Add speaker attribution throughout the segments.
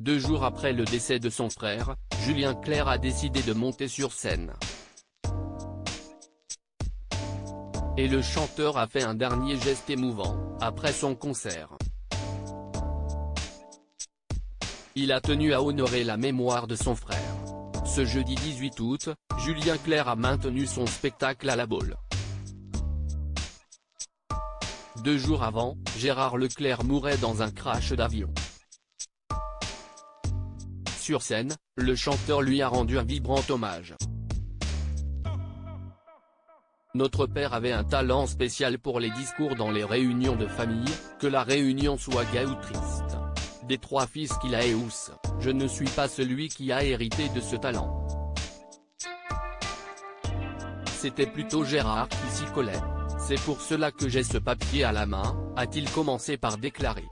Speaker 1: 2 jours après le décès de son frère, Julien Clerc a décidé de monter sur scène. Et le chanteur a fait un dernier geste émouvant, après son concert. Il a tenu à honorer la mémoire de son frère. Ce jeudi 18 août, Julien Clerc a maintenu son spectacle à La Baule. 2 jours avant, Gérard Leclerc mourait dans un crash d'avion. Sur scène, le chanteur lui a rendu un vibrant hommage. Notre père avait un talent spécial pour les discours dans les réunions de famille, que la réunion soit gaie ou triste. Des 3 fils qu'il a et Ous, je ne suis pas celui qui a hérité de ce talent. C'était plutôt Gérard qui s'y collait. C'est pour cela que j'ai ce papier à la main, a-t-il commencé par déclarer.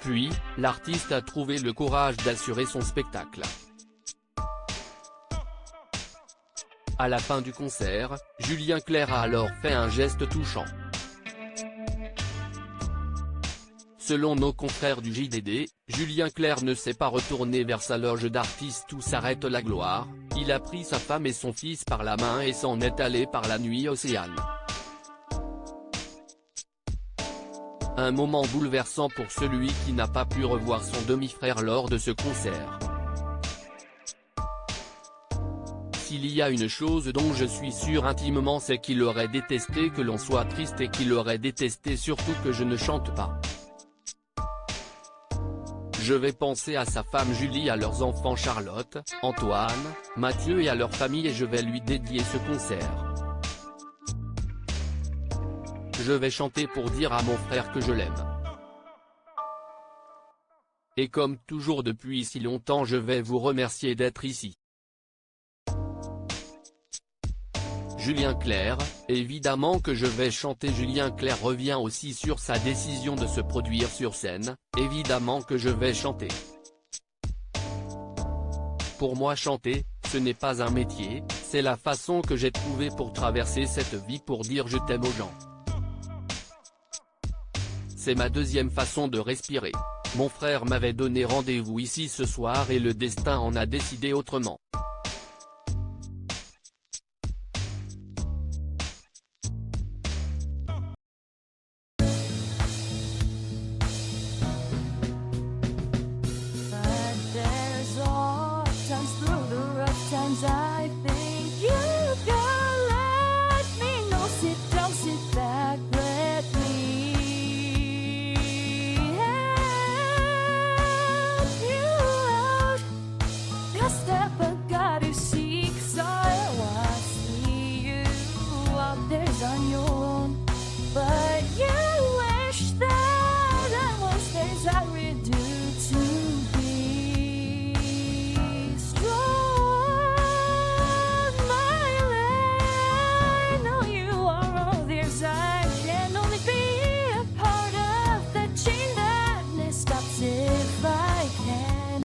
Speaker 1: Puis, l'artiste a trouvé le courage d'assurer son spectacle. À la fin du concert, Julien Clerc a alors fait un geste touchant. Selon nos confrères du JDD, Julien Clerc ne s'est pas retourné vers sa loge d'artiste où s'arrête la gloire, il a pris sa femme et son fils par la main et s'en est allé par la nuit océane. Un moment bouleversant pour celui qui n'a pas pu revoir son demi-frère lors de ce concert. S'il y a une chose dont je suis sûr intimement, c'est qu'il aurait détesté que l'on soit triste et qu'il aurait détesté surtout que je ne chante pas. Je vais penser à sa femme Julie, à leurs enfants Charlotte, Antoine, Mathieu et à leur famille et je vais lui dédier ce concert. Je vais chanter pour dire à mon frère que je l'aime. Et comme toujours depuis si longtemps, je vais vous remercier d'être ici. Julien Clerc, évidemment que je vais chanter. Julien Clerc revient aussi sur sa décision de se produire sur scène, évidemment que je vais chanter. Pour moi chanter, ce n'est pas un métier, c'est la façon que j'ai trouvée pour traverser cette vie, pour dire je t'aime aux gens. C'est ma deuxième façon de respirer. Mon frère m'avait donné rendez-vous ici ce soir et le destin en a décidé autrement.